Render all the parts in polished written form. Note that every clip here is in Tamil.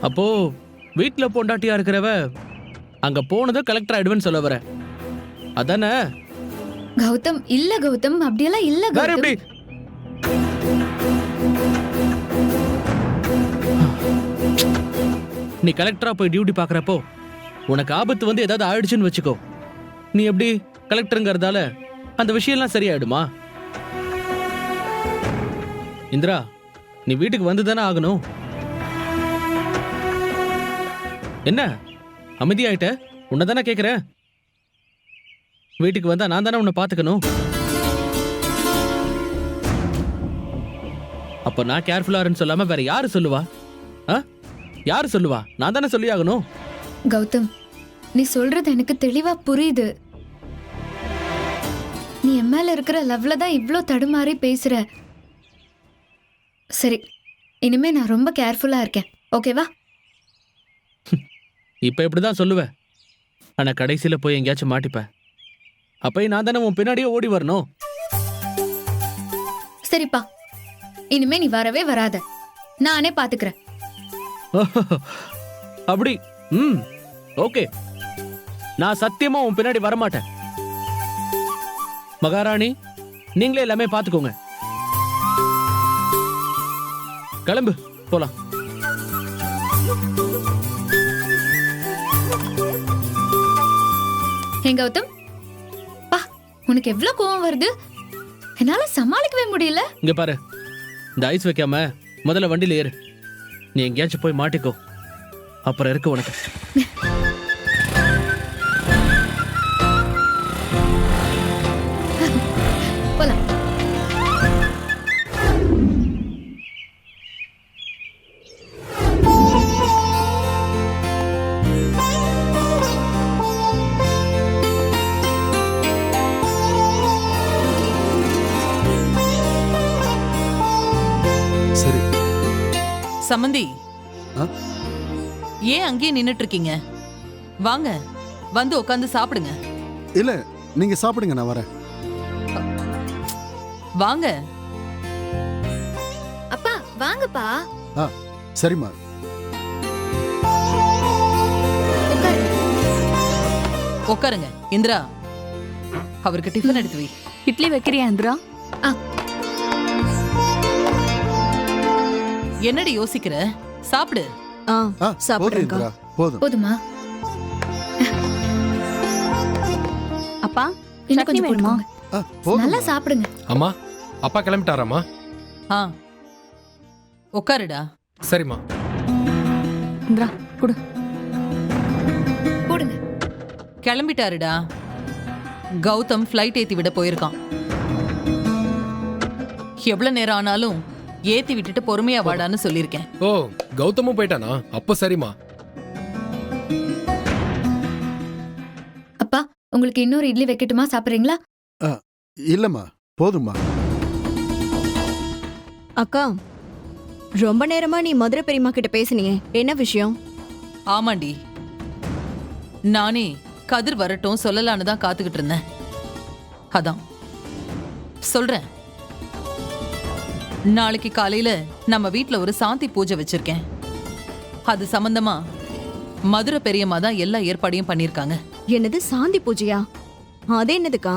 அப்போ வீட்ல பொண்டாட்டியா இருக்கிறவ அங்க போனதும் கலெக்டர் ஆயிடுவேன்னு சொல்ல வர அதானே? கௌதம் இல்ல கௌதம், அப்படியெல்லாம் இல்ல வேற கௌதம். எப்படி? நீ கலெக்டரா போய் டியூட்டி பாக்குறப்போ உனக்கு ஆபத்து வந்து ஏதாவது ஆயிடுச்சுன்னு வச்சுக்கோ, நீ எப்படி கலெக்டருங்கிறதால அந்த விஷயம்லாம் சரியாயிடுமா? இந்திரா, நீ வீட்டுக்கு வந்து தானே ஆகணும். என்ன அமைதியாயிட்ட? உன்னை தானே கேக்குறேன். வீட்டுக்கு வந்தா நான் தானே உன்னை பாத்துக்கணும். அப்ப நான் கேர்ஃபுல்லா இருன்னு சொல்லாம வேற யாரு சொல்லுவா? யாரு சொல்லுவா? நான் தானே சொல்லி ஆகணும். கௌதம், நீ சொல்றது எனக்கு தெளிவா புரியுது. நீ என் மேல இருக்கிற லவ்ல தான் இவ்ளோ தடுமாறி பேசுற. சரி, இனிமே நான் ரொம்ப கேர்ஃபுல்லா இருக்கேன், ஓகேவா? இப்ப இப்படிதான் சொல்லுவேன், ஆனா கடைசியில போய் எங்கேயாச்சும் மாட்டிப்பேன். அப்ப நான் தானே உன் பின்னாடியே ஓடி வரணும். சரிப்பா, இனிமே நீ வரவே வராத, நானே பாத்துக்கிறேன். அப்படி? ஓகே. நான் சத்தியமா உன் பின்னாடி வரமாட்டேன். மகாராணி, நீங்களே எல்லாமே பாத்துக்கோங்க. கிளம்பு, போலாம். ஏன் கௌதம், பா, உனக்கு எவ்வளவு கோவம் வருது, என்னால சமாளிக்கவே முடியல. இங்க பாரு, இந்த ஐஸ் வைக்காம முதல்ல வண்டியில ஏறு. நீ எங்கேயாச்சும் போய் மாட்டிக்கோ, அப்புறம் இருக்கு உனக்கு. போலாம். சரி. சமந்தி, ஆ? ஏன் அங்கேயே நின்னுட்டு இருக்கீங்க? வாங்க, வந்து உட்காந்து சாப்பிடுங்க. இல்ல, நீங்க சாப்பிடுங்க, நான் வரேன். வாங்க. அப்பா வாங்கப்பா. சரிம்மா. உட்காரு. உட்காருங்க. இந்திரா, அவருக்கு டிஃபன் எடுத்து வை. இட்லி வைக்கிறியா இந்திரா? என்னடி யோசிக்கிற? சாப்பிடு. போதும் சாப்பிடுறேன்க்கா. இந்திரா, போதும். போதுமா? அப்பா, இன்னும் சட்னி கொஞ்சம் வேணுமா? போட்டுக்கோங்க. போதும். நல்லா சாப்பிடுங்க. அம்மா, அப்பா கிளம்பிட்டாராம்மா? ஆ, உட்காருடா. சரிம்மா. இந்திரா குடு. போடுங்க. கிளம்பிட்டாருடா. கௌதம் ஃப்ளைட் ஏத்தி விட போயிருக்கான். எவ்வளவு நேரம் ஆனாலும் ஏத்தி விட்டுட்டு பொறுமையா வாடான்னு சொல்லியிருக்கேன். ஓ, கௌதமும் போயிட்டானா? அப்போ சரிம்மா. அப்பா, உங்களுக்கு இன்னொரு இட்லி வைக்கட்டுமா, சாப்பிடுறீங்களா? இல்லம்மா, போதும்மா. அக்கா, ரொம்ப நேரமா நீ மதுரை பெரியம்மா கிட்ட பேசுனியே, என்ன விஷயம்? ஆமாண்டி, நானே கதிர் வரட்டும் சொல்லலான்னு தான் காத்துக்கிட்டு இருந்தேன். அதான் சொல்றேன். நாளைக்கு காலையில நம்ம வீட்ல ஒரு சாந்தி பூஜை வச்சிருக்கேன். அது சம்பந்தமா மதுரை பெரியம்மா தான் எல்லா ஏற்பாடையும் பண்ணிருக்காங்க. என்னது சாந்தி பூஜையா? அது என்னதுக்கா?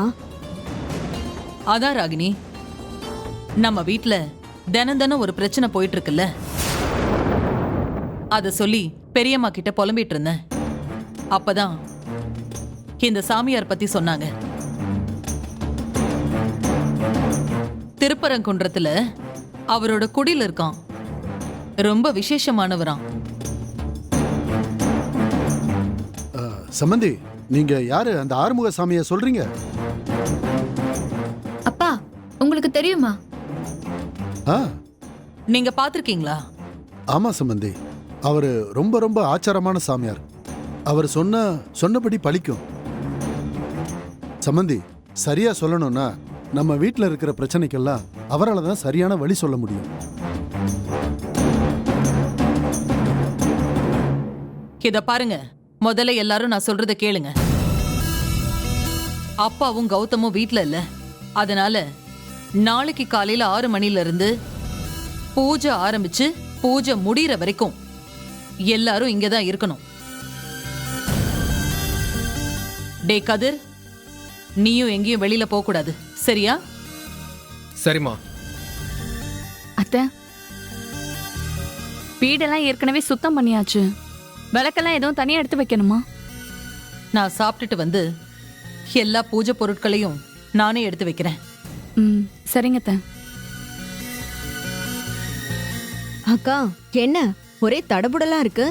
அதான் ராகினி, நம்ம வீட்ல தினம் தினம் ஒரு பிரச்சனை போயிட்டு இருக்குல்ல, அத சொல்லி பெரியம்மா கிட்ட புலம்பிட்டு இருந்தேன். அப்பதான் இந்த சாமியார் பத்தி சொன்னாங்க. திருப்பரங்குன்றத்துல அவரோட குடியில் இருக்கான். ரொம்ப விசேஷமானவராம். சம்பந்தி, நீங்க யாரு அந்த ஆறுமுக சாமியை சொல்றீங்க? அப்பா, உங்களுக்கு தெரியுமா? நீங்க பாத்திருக்கீங்களா? ஆமா சம்பந்தி, அவரு ரொம்ப ரொம்ப ஆச்சாரமான சாமியார். அவர் சொன்னபடி பலிக்கும். சம்பந்தி, சரியா சொல்லணும்னா நம்ம வீட்டில் இருக்கிற பிரச்சனைக்கெல்லாம் அவரால் தான் சரியான வழி சொல்ல முடியும். இத பாருங்க, முதல்ல எல்லாரும் நான் சொல்றத கேளுங்க. அப்பாவும் கௌதமும் வீட்ல இல்ல. அதனால நாளைக்கு காலையில 6 மணில இருந்து பூஜை ஆரம்பிச்சு பூஜை முடியற வரைக்கும் எல்லாரும் இங்கதான் இருக்கணும். டே கதிர், நீயும் எங்கேயும் வெளியில போக கூடாது, சரியா? சரிம்மா. அத்தை, வீடெல்லாம் ஏற்கனவே சுத்தம் பண்ணியாச்சு. விளக்கெல்லாம் எதுவும் தனியா எடுத்து வைக்கணுமா? நான் சாப்பிட்டுட்டு வந்து எல்லா பூஜை பொருட்களையும் நானே எடுத்து வைக்கிறேன். ம், சரிங்க அத்தை. அக்கா, என்ன ஒரே தடபுடலா இருக்கு?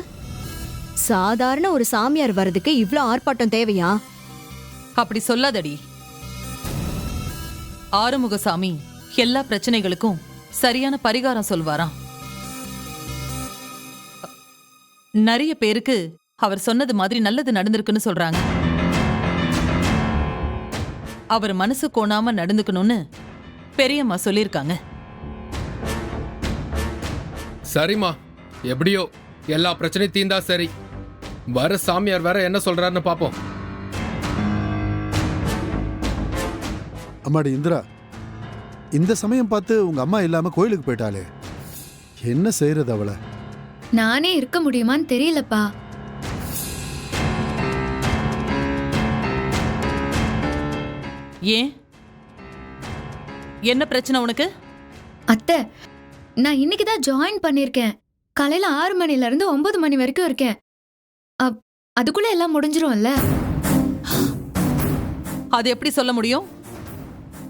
சாதாரண ஒரு சாமியார் வர்றதுக்கு இவ்ளோ ஆர்ப்பாட்டம் தேவையா? அப்படி சொல்லாதடி. ஆறுமுகசாமி எல்லா பிரச்சனைகளுக்கும் சரியான பரிகாரம் சொல்வாராம். நிறைய பேருக்கு அவர் சொன்னது மாதிரி நல்லது நடந்திருக்குன்னு சொல்றாங்க. அவர் மனசு கோணாம நடந்துக்கணும்னு பெரியம்மா சொல்லியிருக்காங்க. சரிம்மா, எப்படியோ எல்லா பிரச்சனையும் தீந்தா சரி. வர சாமியார் வேற என்ன சொல்றாருன்னு பாப்போம். அம்மாடி இந்திரா, இந்த சமயம் பார்த்து உங்க அம்மா இல்லாம கோயிலுக்கு போயிட்டாளே, என்ன செய்யறது அவளை? நானே இருக்க முடியுமான்னு தெரியலப்பா. ஏன், என்ன பிரச்சனை உனக்கு? அத்தை, நான் இன்னைக்கு தான் ஜாயின் பண்ணிருக்கேன். காலையில 6 மணில இருந்து 9 மணி வரைக்கும் இருக்கேன். அதுக்குள்ள எல்லாம் முடிஞ்சிரும்ல? அது எப்படி சொல்ல முடியும்?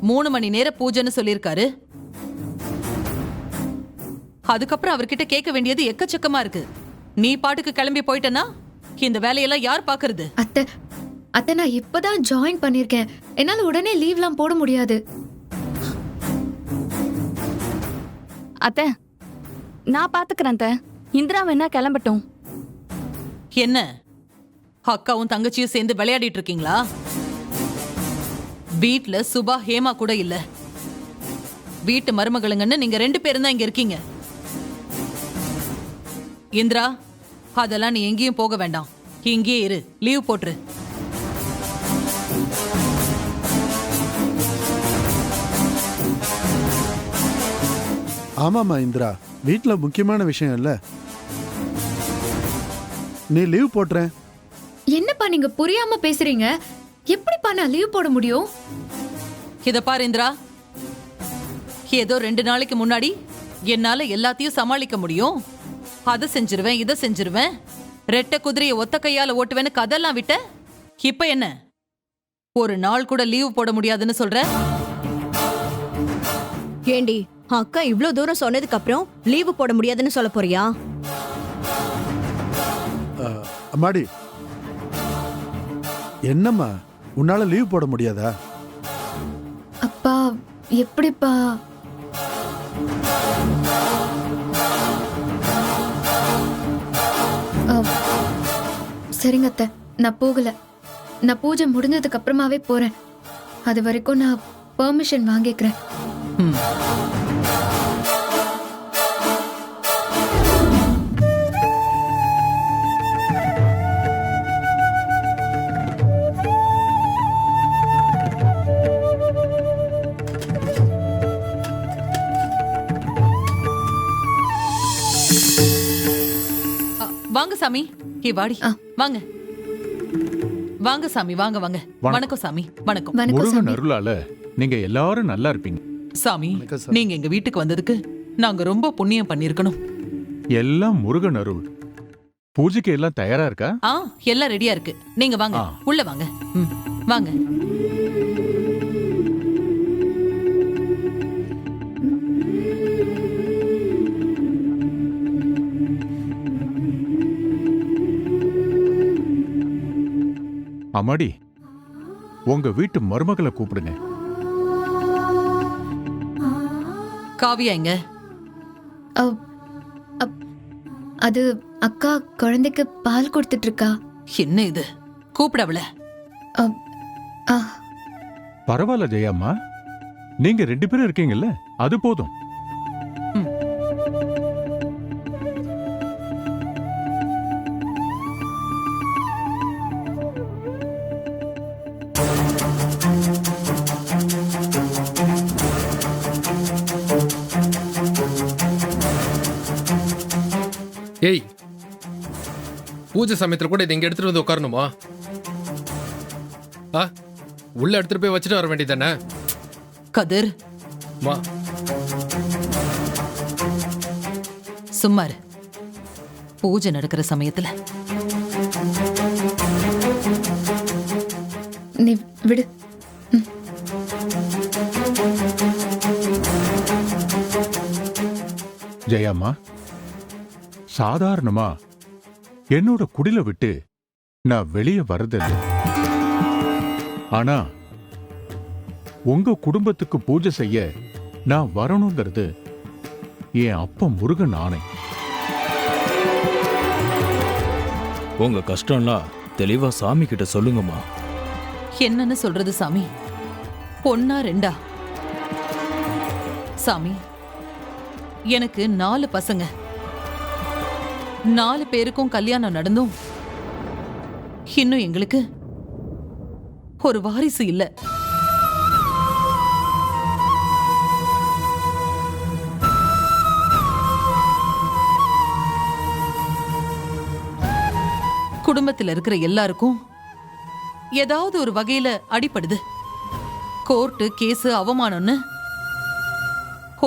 3 மணி நேர பூஜைன்னு சொல்லியிருக்காரு. அதுக்கப்புறம் அவர்கிட்ட கேட்க வேண்டியது எக்கச்சக்கமா இருக்கு. நீ பாட்டுக்கு கிளம்பி போயிட்டனா இந்த வேலையெல்லாம் யார் பாக்குறது? அத்தை, நான் இப்பதான் ஜாயின் பண்ணிருக்கேன். என்னால உடனே லீவ்லாம் போட முடியாது. அத்தை, நான் பாத்துக்கிறேன் அத்தை. இந்திரா வேணா கிளம்பட்டும். என்ன, அக்காவும் தங்கச்சியும் சேர்ந்து விளையாடிட்டு இருக்கீங்களா? வீட்ல சுபா ஹேமா கூட இல்ல. வீட்டு மருமகளுங்கன்னு நீங்க 2 பேரும் தான் இங்க இருக்கீங்க. இந்திரா, அதெல்லாம் நீ எங்கேயும் போக வேண்டாம். இங்கேயே இரு, லீவ் போட்டுரு. ஆமாமா இந்திரா, வீட்ல முக்கியமான விஷயம் இல்ல, நீ லீவ் போட்டுறேன். என்னப்பா நீங்க புரியாம பேசுறீங்க? எப்படிப்பா நான் லீவ் போட முடியும்? இத பாரு இந்திரா, ஏதோ 2 நாளைக்கு முன்னாடி என்னால எல்லாத்தையும் சமாளிக்க முடியும், அதை செஞ்சிருவேன் இதை செஞ்சிருவேன், ரெட்டை குதிரையை ஒத்த கையால ஓட்டுவேன்னு கதெல்லாம் விட்ட. இப்ப என்ன, ஒரு நாள் கூட லீவ் போட முடியாதுன்னு சொல்ற? ஏண்டி, அக்கா இவ்ளோ தூரம் சொன்னதுக்கு அப்புறம் லீவு போட முடியாதுன்னு சொல்ல போறியா? அம்மாடி, என்னம்மா உன்னால லீவ் போட முடியாதா? அப்பா, எப்படிப்பா? சரிங்க அத்தை, நான் போகல. நான் பூஜை முடிஞ்சதுக்கு அப்புறமாவே போறேன். அது வரைக்கும் நான் பெர்மிஷன் வாங்கிக்கிறேன். ம். வாங்க சாமி, வாடி, வாங்க வாங்க சாமி, வாங்க வாங்க. வணக்கம் சாமி. வணக்கம். முருகன் அருளால நீங்க எல்லாரும் நல்லா இருப்பீங்க. சாமி, நீங்க எங்க வீட்டுக்கு வந்ததுக்கு நாங்க ரொம்ப புண்ணியம் பண்ணிருக்கணும். எல்லாம் முருகன் அருள். பூஜைக்கு எல்லாம் தயாரா இருக்கா? எல்லாம் ரெடியா இருக்கு. நீங்க வாங்க, உள்ள வாங்க. வாங்க. அம்மாடி, உங்க வீட்டு மருமகளை கூப்பிடுங்க. காவியா எங்க? அது அக்கா குழந்தைக்கு பால் கொடுத்துட்டு இருக்கா. என்ன இது, கூப்பிடவள? பரவாயில்ல ஜெயாம்மா, நீங்க 2 பேரும் இருக்கீங்கல்ல, அது போதும். ஏய், பூஜை சமயத்துல கூட இதை இங்க எடுத்துட்டு வந்து உட்காரணுமா? ஆ, உள்ள எடுத்துட்டு போய் வச்சுட்டு வர வேண்டியதானே? கதிர், மா, சும்மா இரு. பூஜை நடக்கிற சமயத்துல நீ விடு. ஜெயாம்மா, சாதாரணமா என்னோட குடில விட்டு நான் வெளியே வர்றதில்லை. ஆனா உங்க குடும்பத்துக்கு பூஜை செய்ய நான் வரணுங்கிறது என் அப்பா முருகன் ஆணை. உங்க கஷ்டம்லாம் தெளிவா சாமி கிட்ட சொல்லுங்கம்மா. என்னன்னு சொல்றது சாமி? பொண்ணா ரெண்டா? சாமி, எனக்கு 4 பசங்க. 4 பேருக்கும் கல்யாணம் நடந்தும் இன்னும் எங்களுக்கு ஒரு வாரிசு இல்ல. குடும்பத்தில் இருக்கிற எல்லாருக்கும் ஏதாவது ஒரு வகையில அடிபடுது. கோர்ட்டு, கேஸ், அவமானம்னு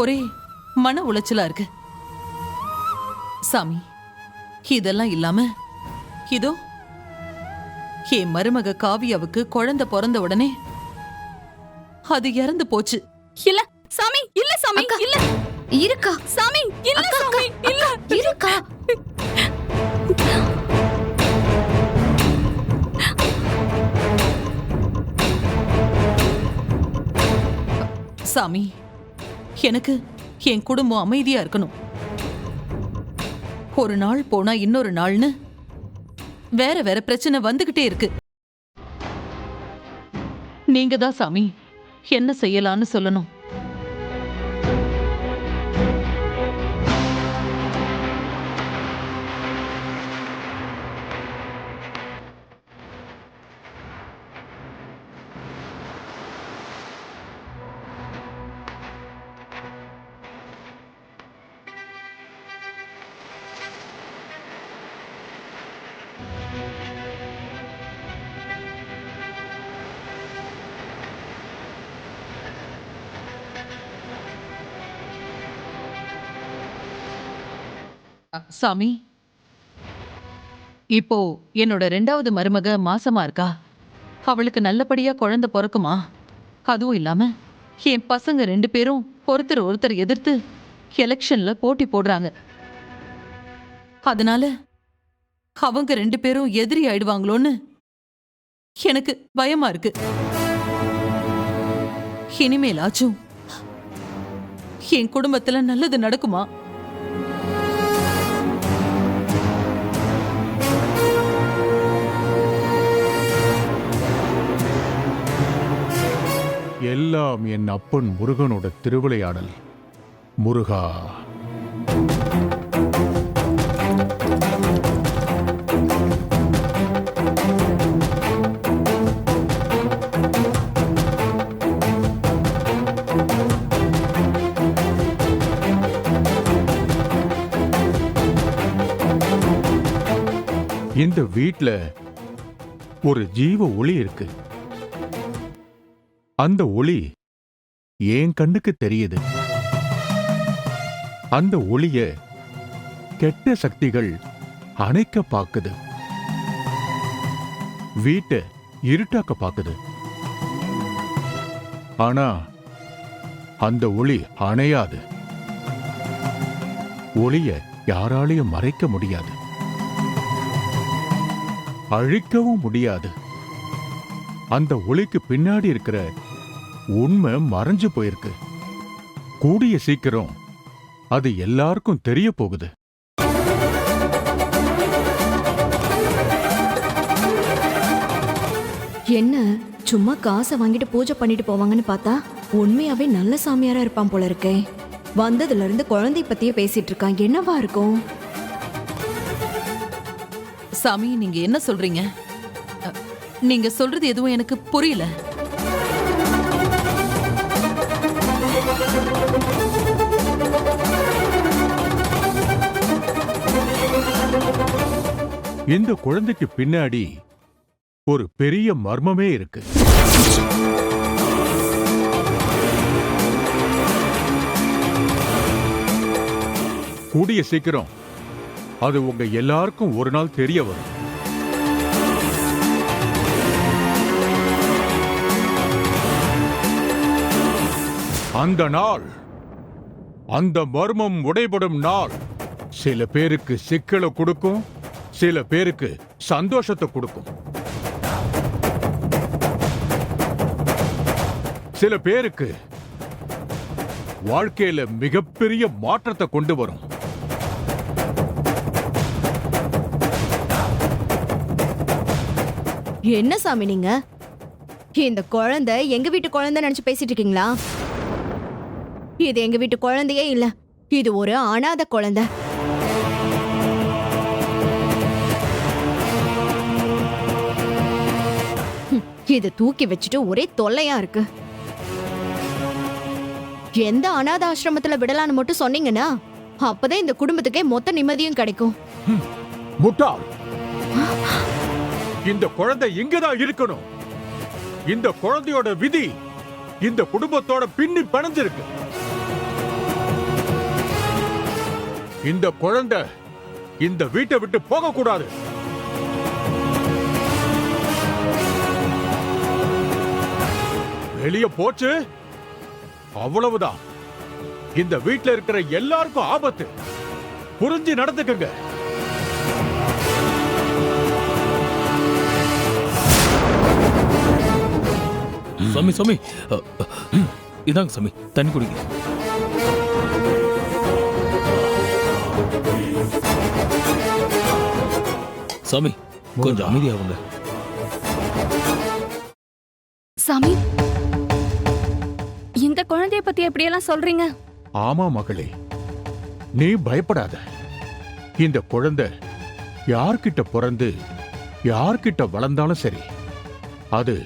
ஒரே மன உளைச்சலா இருக்கு. சாமி, இதெல்லாம் இல்லாம இதோ என் மருமக காவியாவுக்கு குழந்தை பிறந்த உடனே அது இறந்து போச்சு. இல்ல சாமி, இல்ல சாமி, அக்கா, இல்ல இருக்கா சாமி, இல்ல அக்கா, சாமி, இல்ல இருக்கா. சாமி, எனக்கு என் குடும்பம் அமைதியா இருக்கணும். ஒரு நாள் போனா இன்னொரு நாள்னு வேற வேற பிரச்சனை வந்துகிட்டே இருக்கு. நீங்க தான் சாமி என்ன செய்யலான்னு சொல்லணும். சாமி, இப்போ என்னோட 2வது மருமக மாசமா இருக்கா. அவளுக்கு நல்லபடியா குழந்தை பிறக்குமா? அதுவும் இல்லாம என் பசங்க 2 பேரும் ஒருத்தர் ஒருத்தர் எதிர்த்து எலெக்ஷன்ல போட்டி போடுறாங்க. அதனால அவங்க 2 பேரும் எதிரி ஆயிடுவாங்களோன்னு எனக்கு பயமா இருக்கு. இனிமேலாச்சும் என் குடும்பத்துல நல்லது நடக்குமா? எல்லாம் என் அப்பன் முருகனோட திருவிளையாடல். முருகா, இந்த வீட்ல ஒரு ஜீவ ஒளி இருக்கு. அந்த ஒளி என் கண்ணுக்கு தெரியுது. அந்த ஒளிய கெட்ட சக்திகள் அணைக்க பாக்குது, வீட்டை இருட்டாக்க பாக்குது. ஆனா அந்த ஒளி அணையாது. ஒளிய யாராலையும் மறைக்க முடியாது, அழிக்கவும் முடியாது. அந்த ஒளிக்கு பின்னாடி இருக்கிற உண்மை மறைஞ்சு போயிருக்கு. கூடிய சீக்கிரம் அது எல்லாருக்கும் தெரிய போகுது. என்ன சும்மா காசை வாங்கிட்டு பூஜை பண்ணிட்டு போவாங்கன்னு பார்த்தா உண்மையாவே நல்ல சாமியாரா இருப்பான் போல இருக்கே. வந்ததுல இருந்து குழந்தை பத்தியே பேசிட்டு இருக்கான். என்னவா இருக்கும்? சாமி, நீங்க என்ன சொல்றீங்க? நீங்க சொல்றது எதுவும் எனக்கு புரியல. இந்த குழந்தைக்கு பின்னாடி ஒரு பெரிய மர்மமே இருக்கு. கூடிய சீக்கிரம் அது உங்க எல்லாருக்கும் ஒரு நாள் தெரிய வரும். அந்த நாள், அந்த மர்மம் உடைபடும் நாள் சில பேருக்கு சிக்கலை கொடுக்கும், சில பேருக்கு சந்தோஷத்தை கொடுக்கும், சில பேருக்கு வாழ்க்கையில மிகப்பெரிய மாற்றத்தை கொண்டு வரும். என்ன சாமி நீங்க இந்த குழந்தை எங்க வீட்டு குழந்தை நினைச்சு பேசிட்டு இருக்கீங்களா? இது எங்க வீட்டு குழந்தையே இல்ல, இது ஒரு அனாதை குழந்தை. இத தூக்கி வச்சுட்டு ஒரே தொல்லையா இருக்கு. எந்த அனாதை ஆசிரமத்துல விடலான்னு மட்டும் சொன்னீங்கன்னா அப்பதான் இந்த குடும்பத்துக்கே மொத்த நிம்மதியும் கிடைக்கும். முட்டாள்! இந்த குழந்தை இங்கதான் இருக்கணும். இந்த குழந்தையோட விதி இந்த குடும்பத்தோட பின்னி பிணைஞ்சிருக்கு. இந்த குழந்தை இந்த வீட்டை விட்டு போக கூடாது. வெளியே போச்சு அவ்வளவுதான். இந்த வீட்ல இருக்கிற எல்லாருக்கும் ஆபத்து. புரிஞ்சு நடந்துக்கங்க. சாமி சாமி, இதாங்க சாமி, தண்ணி குடிங்க. சாமி கொஞ்சம் அமைதியாகுங்க. சாமி, இந்த குழந்தைய பத்தி எப்படியெல்லாம் சொல்றீங்க? ஆமா மகளே, நீ பயப்படாத. இந்த குழந்தை யார்கிட்ட பிறந்து யார்கிட்ட வளர்ந்தாலும் சரி, அது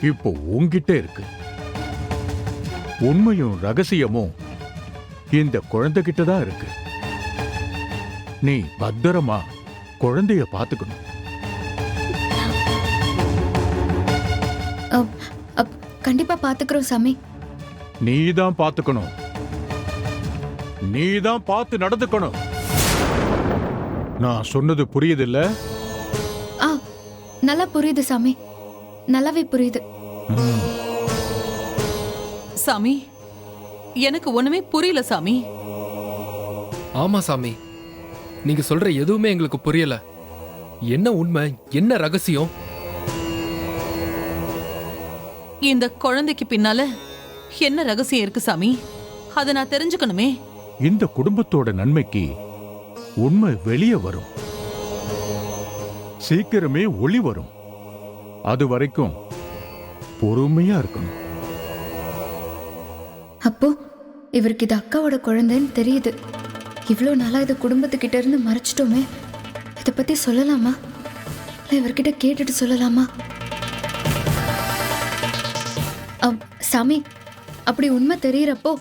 இப்போ உன்கிட்ட இருக்கு. உண்மையும் ரகசியமும் இந்த குழந்தைகிட்ட தான் இருக்கு. நீ பத்திரமா குழந்தைய பாத்துக்கணும். கண்டிப்பா பாத்துக்கிறோம் சாமி. நீதான் பாத்துக்கணும். நீதான் பார்த்து நடந்துக்கணும். நான் சொன்னது புரியுதில்ல? நல்லா புரியுது சாமி, நல்லாவே புரியுது. சாமி, எனக்கு ஒண்ணுமே புரியல சாமி. ஆமா சாமி, நீங்க சொல்ற எதுவுமே எங்களுக்கு புரியல. என்ன உண்மை, என்ன ரகசியம்? இந்த குழந்தைக்கு பின்னால என்ன ரகசியம் இருக்கு சாமி? அதை நான் தெரிஞ்சுக்கணுமே. இந்த குடும்பத்தோட நன்மைக்கு உண்மை வெளியே வரும். சீக்கிரமே ஒளி வரும். அது வரைக்கும் பொறுமையா இருக்கணும். அப்போ இவருக்கு இது அக்காவோட குழந்தைன்னு தெரியுது. இவ்வளோ நாளா இது குடும்பத்துக்கிட்ட இருந்து மறைச்சிட்டோமே. இதை பத்தி சொல்லலாமா, இல்லை இவர்கிட்ட கேட்டுட்டு சொல்லலாமா? சாமி, அப்படி உண்மை தெரியறப்போ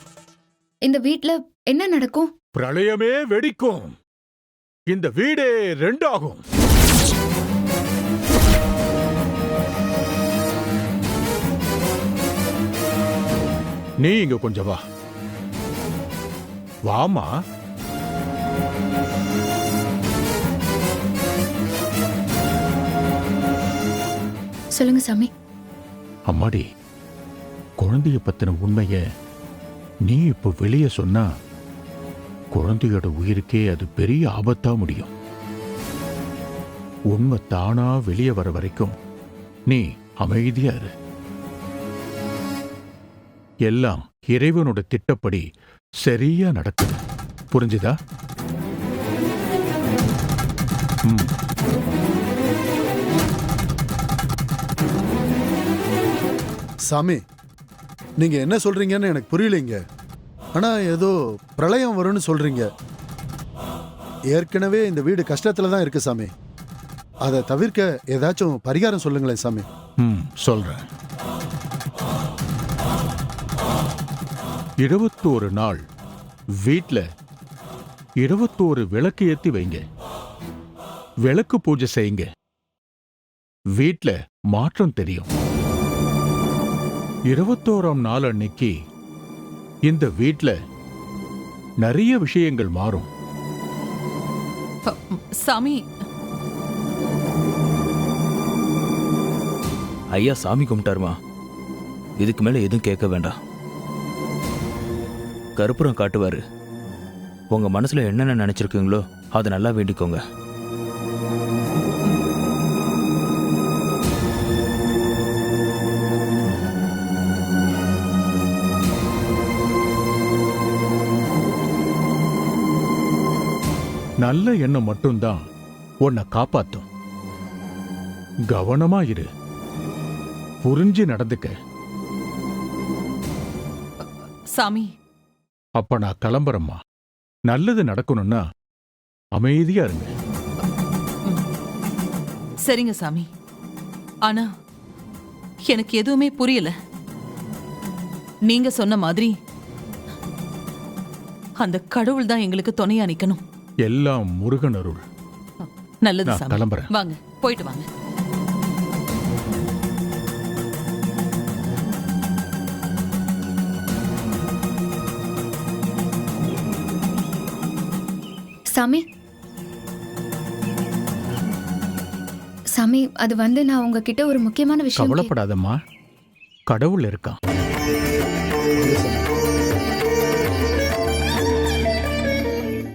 இந்த வீட்ல என்ன நடக்கும்? பிரளயமே வெடிக்கும். இந்த வீடே ரெண்டாகும். நீ இங்க கொஞ்சம் வா. வாமா. சொல்லுங்க சாமி. அம்மாடி, குழந்தைய பத்தின உண்மைய நீ இப்ப வெளியே சொன்னா குழந்தையோட உயிருக்கே அது பெரிய ஆபத்தா முடியும். உண்மை தானா வெளியே வர வரைக்கும் நீ அமைதியா இரு. எல்லாம் இறைவனோட திட்டப்படி சரியா நடக்குது. புரிஞ்சுதா? சாமி, நீங்க என்ன சொல்றீங்கன்னு எனக்கு புரியலைங்க. ஆனா ஏதோ பிரளயம் வரும்னு சொல்றீங்க. ஏற்கனவே இந்த வீடு கஷ்டத்துல தான் இருக்கு சாமி. அதை தவிர்க்க ஏதாச்சும் பரிகாரம் சொல்லுங்களேன் சாமி. சொல்றேன். 21 நாள் வீட்ல 21 விளக்கு ஏத்தி வைங்க. விளக்கு பூஜை செய்யுங்க. வீட்ல மாற்றம் தெரியும். 21ஆம் நாள் அன்னைக்கு இந்த வீட்ல நிறைய விஷயங்கள் மாறும். சாமி, ஐயா சாமி கும்பிட்டாருமா, இதுக்கு மேல எதுவும் கேட்க வேண்டாம். கற்பூரம் காட்டுவாரு. உங்க மனசுல என்னென்ன நினைச்சிருக்கீங்களோ அதை நல்லா வேண்டிக்கோங்க. நல்ல எண்ணம் மட்டும்தான் உன்னை காப்பாத்தும். கவனமா இரு, புரிஞ்சு நடந்துக்க. சாமி, அப்ப நான் கிளம்புறேம்மா. நல்லது நடக்கணும்னா அமைதியா இருங்க. சரிங்க சாமி. ஆனா எனக்கு எதுவுமே புரியல. நீங்க சொன்ன மாதிரி அந்த கடவுள் தான் எங்களுக்கு துணையா நிக்கணும். எல்லாம் முருகன் அருள். நல்லது நான் சாமி. கிளம்புறேன். வாங்க, போயிட்டு வாங்க. சாமி, சாமி, அது வந்து நான் உங்ககிட்ட ஒரு முக்கியமான விஷயம் கவலைப்படாதம்மா, கடவுள் இருக்கான்.